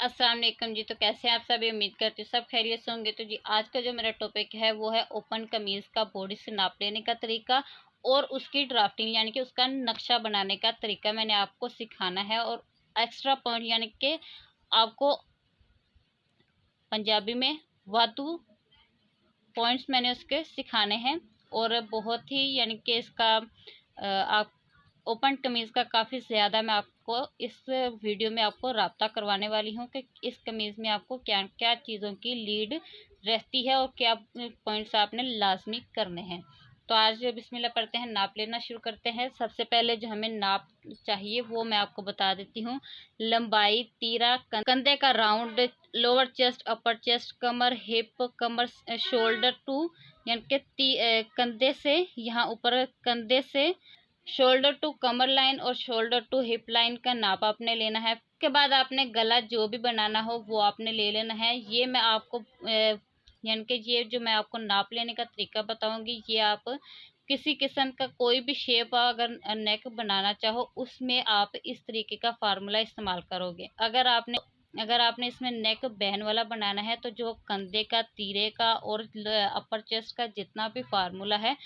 अस्सलाम वालेकुम जी। तो कैसे हैं आप सभी? उम्मीद करती हूँ सब खैरियत से होंगे। तो जी आज का जो मेरा टॉपिक है वो है ओपन कमीज़ का बॉडी से नाप लेने का तरीका और उसकी ड्राफ्टिंग यानी कि उसका नक्शा बनाने का तरीका मैंने आपको सिखाना है। और एक्स्ट्रा पॉइंट यानी कि आपको पंजाबी में वातु पॉइंट्स मैंने उसके सिखाने हैं। और बहुत ही यानी कि इसका आप ओपन कमीज़ का काफ़ी ज़्यादा मैं आपको इस वीडियो में आपको राब्ता करवाने वाली हूँ कि इस कमीज़ में आपको क्या क्या चीज़ों की लीड रहती है और क्या पॉइंट्स आपने लाजमी करने हैं। तो आज बिस्मिल्लाह पढ़ते हैं, नाप लेना शुरू करते हैं। सबसे पहले जो हमें नाप चाहिए वो मैं आपको बता देती हूँ। लंबाई, तीरा, कंधे का round, lower chest, upper chest, कमर, हिप, कमर, शोल्डर टू यानी कि कंधे से यहाँ ऊपर, कंधे से शोल्डर टू कमर लाइन और शोल्डर टू हिप लाइन का नाप आपने लेना है। उसके बाद आपने गला जो भी बनाना हो वो आपने ले लेना है। ये मैं आपको यानी कि ये जो मैं आपको नाप लेने का तरीका बताऊंगी, ये आप किसी किस्म का कोई भी शेप अगर नेक बनाना चाहो उसमें आप इस तरीके का फार्मूला इस्तेमाल करोगे। अगर आपने इसमें नेक बहन वाला बनाना है तो जो कंधे का, तीरे का और अपर चेस्ट का जितना भी फार्मूला है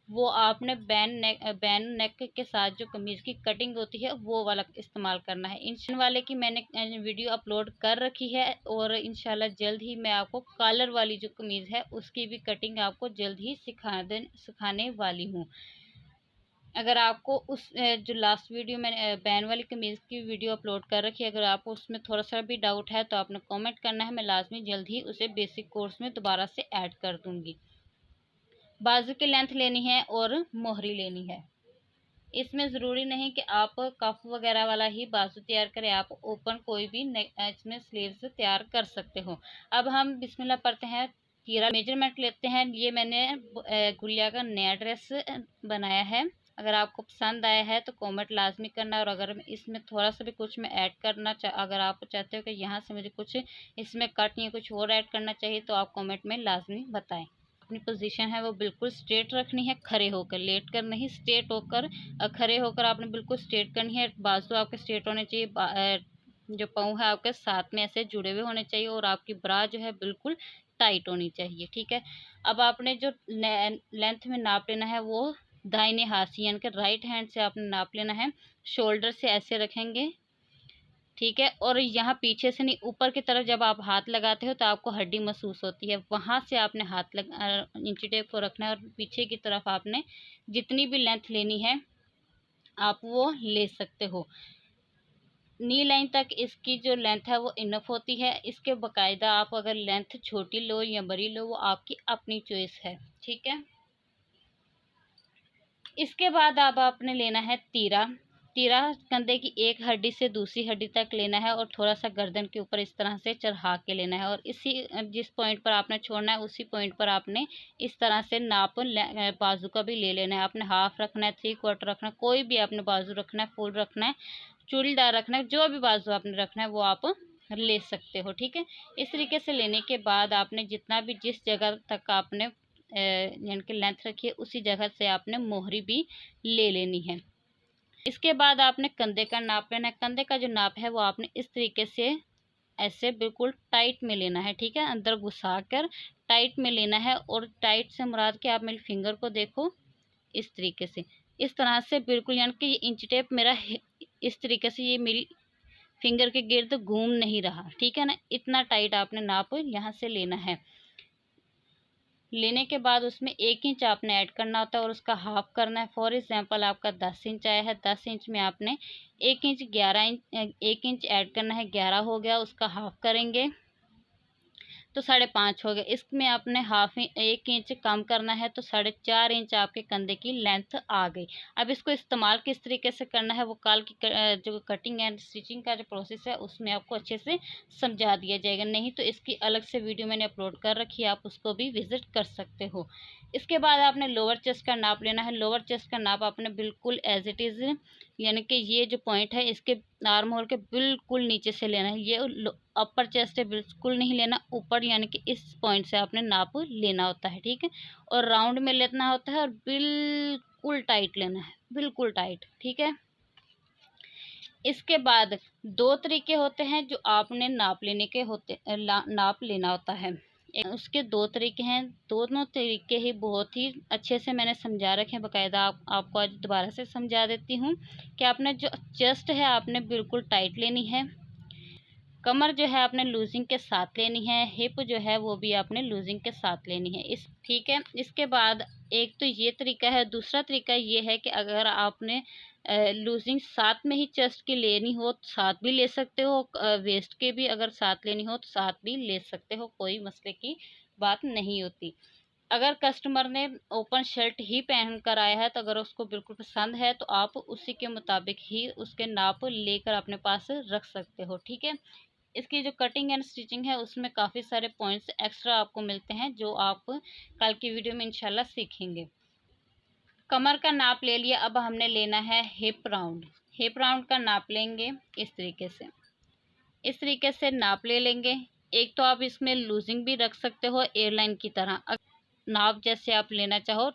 वो आपने बैन नेक के साथ जो कमीज़ की कटिंग होती है वो वाला इस्तेमाल करना है। इन वाले की मैंने वीडियो अपलोड कर रखी है और इंशाल्लाह जल्द ही मैं आपको कॉलर वाली जो कमीज़ है उसकी भी कटिंग आपको जल्द ही सिखाने वाली हूँ। अगर आपको उस जो लास्ट वीडियो मैंने बैन वाली कमीज़ की वीडियो अपलोड कर रखी है, अगर आपको उसमें थोड़ा सा भी डाउट है तो आपने कमेंट करना है, मैं लाजमी जल्द ही उसे बेसिक कोर्स में दोबारा से ऐड कर दूँगी। बाजू की लेंथ लेनी है और मोहरी लेनी है। इसमें ज़रूरी नहीं कि आप कफ वगैरह वाला ही बाजू तैयार करें, आप ओपन कोई भी इसमें स्लीव्स तैयार कर सकते हो। अब हम बिस्मिल्लाह पढ़ते हैं। तीरा मेजरमेंट लेते हैं। ये मैंने गुड़िया का नया ड्रेस बनाया है। अगर आपको पसंद आया है तो कमेंट लाजमी करना। और अगर इसमें थोड़ा सा भी कुछ मैं ऐड करना अगर आप चाहते हो कि यहाँ से मुझे कुछ इसमें कट या कुछ और ऐड करना चाहिए तो आप कमेंट में लाजमी बताएं। अपनी पोजीशन है वो बिल्कुल स्ट्रेट रखनी है, खड़े होकर, लेट कर नहीं, स्ट्रेट होकर। खड़े होकर आपने बिल्कुल स्ट्रेट करनी है। बाजू आपके स्ट्रेट होने चाहिए। जो पाँव है आपके साथ में ऐसे जुड़े हुए होने चाहिए और आपकी ब्रा जो है बिल्कुल टाइट होनी चाहिए। ठीक है। अब आपने जो लेंथ में नाप लेना है वो दाहिने हाथ से यानी कि राइट हैंड से आपने नाप लेना है। शोल्डर से ऐसे रखेंगे, ठीक है। और यहाँ पीछे से नहीं, ऊपर की तरफ जब आप हाथ लगाते हो तो आपको हड्डी महसूस होती है, वहाँ से आपने हाथ इंची टेप को रखना है और पीछे की तरफ आपने जितनी भी लेंथ लेनी है आप वो ले सकते हो। नी लाइन तक इसकी जो लेंथ है वो इनफ होती है। इसके बाकायदा आप अगर लेंथ छोटी लो या बड़ी लो वो आपकी अपनी चॉइस है। ठीक है। इसके बाद अब आपने लेना है तीरा। तीरा कंधे की एक हड्डी से दूसरी हड्डी तक लेना है और थोड़ा सा गर्दन के ऊपर इस तरह से चढ़ा के लेना है। और इसी जिस पॉइंट पर आपने छोड़ना है उसी पॉइंट पर आपने इस तरह से नाप बाजू का भी ले लेना है। आपने हाफ रखना है, 3/4 रखना है, कोई भी आपने बाजू रखना है, फुल रखना है, चूड़ीदार रखना है, जो भी बाजू आपने रखना है वो आप ले सकते हो। ठीक है। इस तरीके से लेने के बाद आपने जितना भी जिस जगह तक आपने यानी कि लेंथ रखी है उसी जगह से आपने मोहरी भी ले लेनी है। इसके बाद आपने कंधे का नाप लेना है। कंधे का जो नाप है वो आपने इस तरीके से ऐसे बिल्कुल टाइट में लेना है। ठीक है। अंदर घुसा कर टाइट में लेना है। और टाइट से मुराद कि आप मेरी फिंगर को देखो, इस तरीके से, इस तरह से बिल्कुल, यानी कि ये इंच टेप मेरा इस तरीके से ये मेरी फिंगर के गिर्द घूम नहीं रहा। ठीक है ना। इतना टाइट आपने नाप यहाँ से लेना है। लेने के बाद उसमें 1 इंच आपने ऐड करना होता है और उसका हाफ करना है। फॉर एग्जांपल आपका 10 इंच आया है, 10 इंच में आपने 1 इंच ऐड करना है। 11 हो गया, उसका हाफ करेंगे तो 5.5 हो गया। इसमें आपने 1 इंच कम करना है तो 4.5 इंच आपके कंधे की लेंथ आ गई। अब इसको इस्तेमाल किस तरीके से करना है वो कल की जो कटिंग एंड स्टिचिंग का जो प्रोसेस है उसमें आपको अच्छे से समझा दिया जाएगा। नहीं तो इसकी अलग से वीडियो मैंने अपलोड कर रखी है, आप उसको भी विजिट कर सकते हो। इसके बाद आपने लोअर चेस्ट का नाप लेना है। लोअर चेस्ट का नाप आपने बिल्कुल एज इट इज़, यानी कि ये जो पॉइंट है इसके आर्म होल के बिल्कुल नीचे से लेना है। ये अपर चेस्ट है, बिल्कुल नहीं लेना ऊपर, यानी कि इस पॉइंट से आपने नाप लेना होता है। ठीक है। और राउंड में लेना होता है और बिल्कुल टाइट लेना है, बिल्कुल टाइट। ठीक है। इसके बाद दो तरीके होते हैं जो आपने नाप लेने के नाप लेना होता है। उसके दो तरीके हैं, दोनों तरीके ही बहुत ही अच्छे से मैंने समझा रखे हैं बाकायदा। आपको आज दोबारा से समझा देती हूँ कि आपने जो चेस्ट है आपने बिल्कुल टाइट लेनी है, कमर जो है आपने लूजिंग के साथ लेनी है, हिप जो है वो भी आपने लूजिंग के साथ लेनी है। ठीक है। इसके बाद एक तो ये तरीका है, दूसरा तरीका ये है कि अगर आपने लूजिंग साथ में ही चेस्ट की लेनी हो तो साथ भी ले सकते हो, वेस्ट के भी अगर साथ लेनी हो तो साथ भी ले सकते हो, कोई मसले की बात नहीं होती। अगर कस्टमर ने ओपन शर्ट ही पहन कर आया है तो अगर उसको बिल्कुल पसंद है तो आप उसी के मुताबिक ही उसके नाप लेकर अपने पास रख सकते हो। ठीक है। इसकी जो कटिंग एंड स्टिचिंग है उसमें काफ़ी सारे पॉइंट्स एक्स्ट्रा आपको मिलते हैं जो आप कल की वीडियो में इंशाल्लाह सीखेंगे। कमर का नाप ले लिया, अब हमने लेना है हिप राउंड। हिप राउंड का नाप लेंगे इस तरीके से नाप ले लेंगे। एक तो आप इसमें लूजिंग भी रख सकते हो एयरलाइन की तरह, नाप जैसे आप लेना चाहो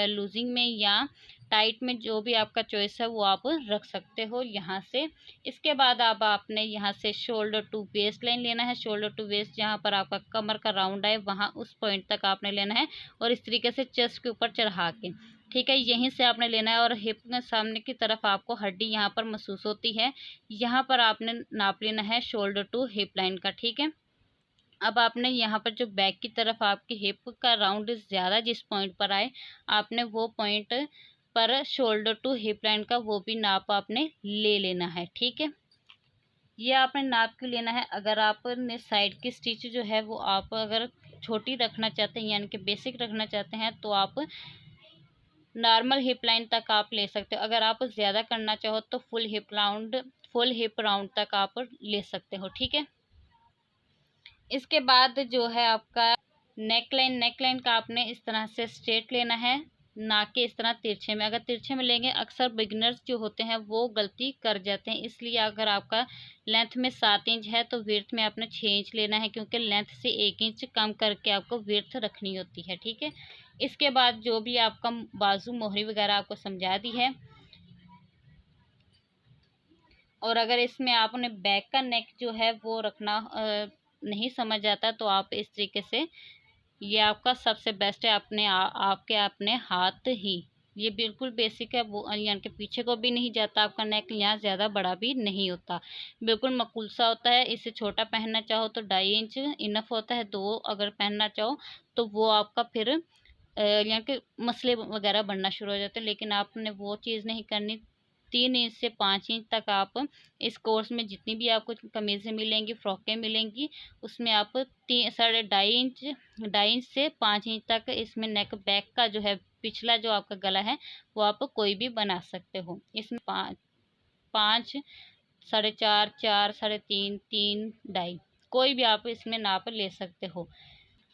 लूजिंग में या टाइट में, जो भी आपका चॉइस है वो आप रख सकते हो यहाँ से। इसके बाद अब आपने यहाँ से शोल्डर टू वेस्ट लाइन लेना है। शोल्डर टू वेस्ट जहाँ पर आपका कमर का राउंड है वहाँ उस पॉइंट तक आपने लेना है और इस तरीके से चेस्ट के ऊपर चढ़ा के, ठीक है, यहीं से आपने लेना है। और हिप में सामने की तरफ आपको हड्डी यहाँ पर महसूस होती है, यहाँ पर आपने नाप लेना है शोल्डर टू हिप लाइन का। ठीक है। अब आपने यहाँ पर जो बैक की तरफ आपकी हिप का राउंड ज़्यादा जिस पॉइंट पर आए आपने वो पॉइंट पर शोल्डर टू हिप लाइन का वो भी नाप आपने ले लेना है। ठीक है। ये आपने नाप क्यों लेना है, अगर आपने साइड की स्टिच जो है वो आप अगर छोटी रखना चाहते हैं यानी कि बेसिक रखना चाहते हैं तो आप नॉर्मल हिप लाइन तक आप ले सकते हो। अगर आप ज़्यादा करना चाहो तो फुल हिप राउंड तक आप ले सकते हो। ठीक है। इसके बाद जो है आपका नेक लाइन का आपने इस तरह से स्ट्रेट लेना है, ना कि इस तरह तिरछे में। अगर तिरछे में लेंगे अक्सर बिगिनर्स जो होते हैं वो गलती कर जाते हैं, इसलिए अगर आपका लेंथ में 7 इंच है तो विड्थ में आपने 6 इंच लेना है, क्योंकि लेंथ से 1 इंच कम करके आपको विड्थ रखनी होती है। ठीक है। इसके बाद जो भी आपका बाजू मोहरी वगैरह आपको समझा दी है, और अगर इसमें आपने बैक का नेक जो है वो रखना नहीं समझ आता तो आप इस तरीके से, ये आपका सबसे बेस्ट है, आपके अपने हाथ ही, ये बिल्कुल बेसिक है, वो यानी कि पीछे को भी नहीं जाता आपका नेक, यहाँ ज़्यादा बड़ा भी नहीं होता, बिल्कुल मकूलसा होता है। इससे छोटा पहनना चाहो तो 2.5 इंच इनफ होता है, 2 अगर पहनना चाहो तो वो आपका फिर यानी कि मसले वगैरह बनना शुरू हो जाते हैं, लेकिन आपने वो चीज़ नहीं करनी। 3 इंच से 5 इंच तक आप इस कोर्स में जितनी भी आपको कमीज़ें मिलेंगी, फ्रॉकें मिलेंगी, उसमें आप 2.5 इंच से 5 इंच तक इसमें नेक बैक का जो है पिछला जो आपका गला है वो आप कोई भी बना सकते हो। इसमें 5, 4.5, 4, 3.5, 3, 2.5 कोई भी आप इसमें नाप ले सकते हो।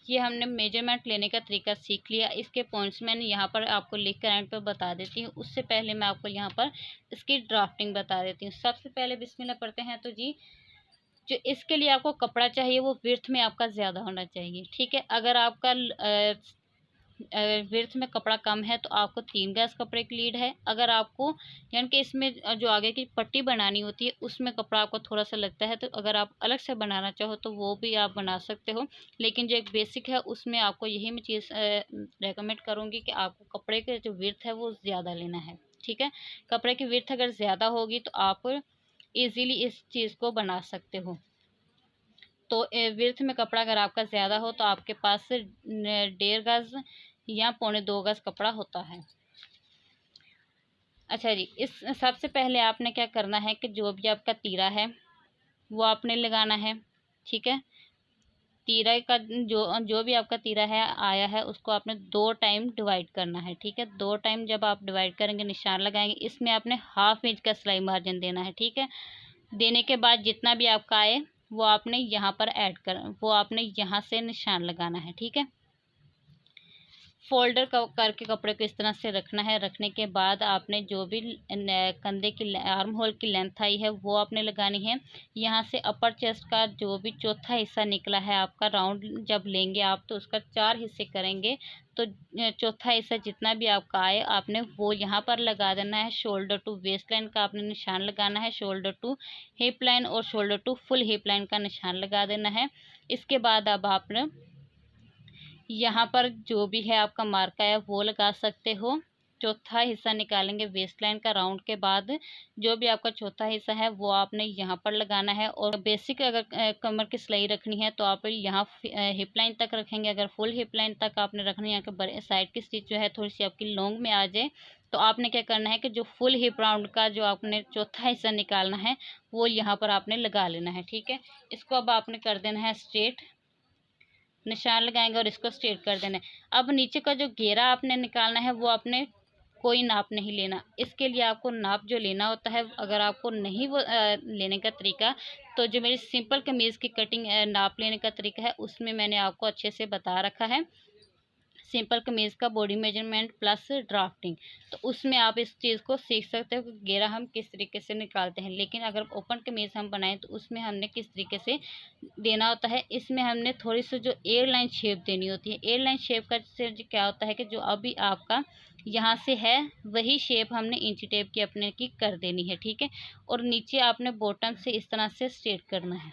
ये हमने मेजरमेंट लेने का तरीका सीख लिया। इसके पॉइंट्स मैंने यहाँ पर आपको लिख कर एंड पर बता देती हूँ। उससे पहले मैं आपको यहाँ पर इसकी ड्राफ्टिंग बता देती हूँ। सबसे पहले बिस्मिल्लाह पढ़ते हैं। तो जी, जो इसके लिए आपको कपड़ा चाहिए वो विड्थ में आपका ज़्यादा होना चाहिए। ठीक है। अगर आपका विड्थ में कपड़ा कम है तो आपको 3 गज कपड़े की लीड है। अगर आपको यानी कि इसमें जो आगे की पट्टी बनानी होती है उसमें कपड़ा आपको थोड़ा सा लगता है, तो अगर आप अलग से बनाना चाहो तो वो भी आप बना सकते हो, लेकिन जो एक बेसिक है उसमें आपको यही मैं चीज़ रेकमेंड करूँगी कि आपको कपड़े के जो विड्थ है वो ज़्यादा लेना है। ठीक है। कपड़े की विड्थ अगर ज़्यादा होगी तो आप ईज़िली इस चीज़ को बना सकते हो। तो विड्थ में कपड़ा अगर आपका ज़्यादा हो तो आपके पास 1.5 गज या 2.25 गज कपड़ा होता है। अच्छा जी, इस सबसे पहले आपने क्या करना है कि जो भी आपका तीरा है वो आपने लगाना है। ठीक है। तीरा का जो भी आपका तीरा है आया है उसको आपने 2 टाइम डिवाइड करना है। ठीक है। 2 टाइम जब आप डिवाइड करेंगे निशान लगाएंगे, इसमें आपने 1/2 इंच का सिलाई मार्जिन देना है। ठीक है। देने के बाद जितना भी आपका आए वो आपने यहाँ पर वो आपने यहाँ से निशान लगाना है। ठीक है। फोल्डर करके कपड़े को इस तरह से रखना है। रखने के बाद आपने जो भी कंधे की आर्म होल की लेंथ आई है वो आपने लगानी है। यहाँ से अपर चेस्ट का जो भी चौथा हिस्सा निकला है आपका, राउंड जब लेंगे आप तो उसका 4 हिस्से करेंगे, तो चौथा हिस्सा जितना भी आपका आए आपने वो यहाँ पर लगा देना है। शोल्डर टू वेस्ट लाइन का आपने निशान लगाना है, शोल्डर टू हिप लाइन और shoulder to full hip line का निशान लगा देना है। इसके बाद अब आपने यहाँ पर जो भी है आपका मार्का है वो लगा सकते हो। चौथा हिस्सा निकालेंगे वेस्ट लाइन का, राउंड के बाद जो भी आपका चौथा हिस्सा है वो आपने यहाँ पर लगाना है। और बेसिक अगर कमर की सिलाई रखनी है तो आप यहाँ हिप लाइन तक रखेंगे। अगर फुल हिप लाइन तक आपने रखनी है, यहाँ साइड की स्टिच जो है थोड़ी सी आपकी लॉन्ग में आ जाए, तो आपने क्या करना है कि जो फुल हिप राउंड का जो आपने चौथा हिस्सा निकालना है वो यहाँ पर आपने लगा लेना है। ठीक है, इसको अब आपने कर देना है स्ट्रेट, निशान लगाएंगे और इसको स्ट्रेट कर देना है। अब नीचे का जो घेरा आपने निकालना है वो आपने कोई नाप नहीं लेना। इसके लिए आपको नाप जो लेना होता है, अगर आपको नहीं वो लेने का तरीका, तो जो मेरी सिंपल कमीज़ की कटिंग नाप लेने का तरीका है उसमें मैंने आपको अच्छे से बता रखा है। सिंपल कमीज़ का बॉडी मेजरमेंट प्लस ड्राफ्टिंग, तो उसमें आप इस चीज़ को सीख सकते हो कि घेरा हम किस तरीके से निकालते हैं। लेकिन अगर ओपन कमीज़ हम बनाएं तो उसमें हमने किस तरीके से देना होता है, इसमें हमने थोड़ी सी जो एयर लाइन शेप देनी होती है। एयर लाइन शेप का से क्या होता है कि जो अभी आपका यहाँ से है वही शेप हमने इंची टेप की अपने की कर देनी है। ठीक है, और नीचे आपने बॉटम से इस तरह से स्ट्रेट करना है,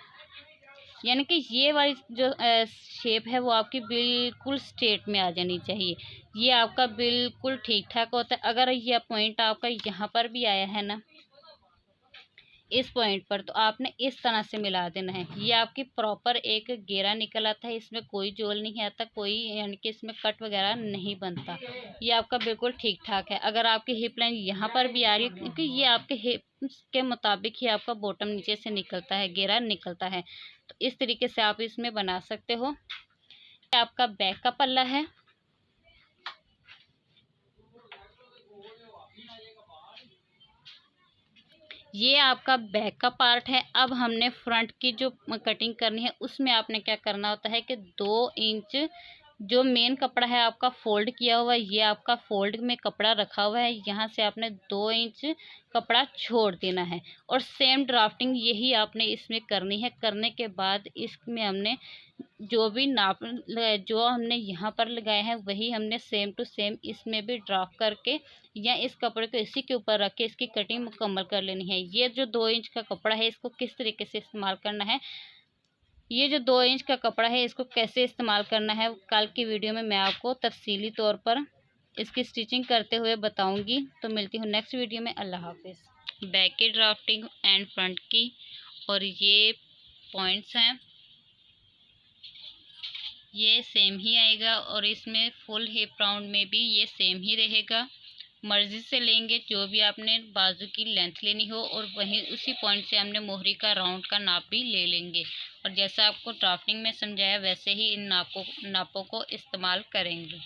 यानी कि ये वाली जो शेप है वो आपकी बिल्कुल स्ट्रेट में आ जानी चाहिए। ये आपका बिल्कुल ठीक ठाक होता है। अगर ये पॉइंट आपका यहाँ पर भी आया है ना, इस पॉइंट पर, तो आपने इस तरह से मिला देना है। ये आपकी प्रॉपर एक घेरा निकल आता है, इसमें कोई जोल नहीं आता, कोई यानी कि इसमें कट वगैरह नहीं बनता। ये आपका बिल्कुल ठीक ठाक है। अगर आपकी हिप लाइन यहाँ पर भी आ रही है, क्योंकि ये आपके हिप के मुताबिक ही आपका बॉटम नीचे से निकलता है, घेरा निकलता है, तो इस तरीके से आप इसमें बना सकते हो। आपका बैक का पल्ला है, ये आपका बैक का पार्ट है। अब हमने फ्रंट की जो कटिंग करनी है उसमें आपने क्या करना होता है कि 2 इंच जो मेन कपड़ा है आपका फोल्ड किया हुआ है, ये आपका फोल्ड में कपड़ा रखा हुआ है, यहाँ से आपने 2 इंच कपड़ा छोड़ देना है। और सेम ड्राफ्टिंग यही आपने इसमें करनी है। करने के बाद इसमें हमने जो भी नाप जो हमने यहाँ पर लगाए हैं वही हमने सेम टू सेम इसमें भी ड्राफ्ट करके या इस कपड़े को इसी के ऊपर रख के इसकी कटिंग मुकम्मल कर लेनी है। ये जो 2 इंच का कपड़ा है इसको किस तरीके से इस्तेमाल करना है, ये जो 2 इंच का कपड़ा है इसको कैसे इस्तेमाल करना है, कल की वीडियो में मैं आपको तफसीली तौर पर इसकी स्टिचिंग करते हुए बताऊंगी। तो मिलती हूँ नेक्स्ट वीडियो में। अल्लाह हाफिज़। बैक की ड्राफ्टिंग एंड फ्रंट की, और ये पॉइंट्स हैं, ये सेम ही आएगा और इसमें फुल हिप राउंड में भी ये सेम ही रहेगा। मर्ज़ी से लेंगे जो भी आपने बाजू की लेंथ लेनी हो, और वहीं उसी पॉइंट से हमने मोहरी का राउंड का नाप भी ले लेंगे। और जैसा आपको ड्राफ्टिंग में समझाया वैसे ही इन नापों को इस्तेमाल करेंगे।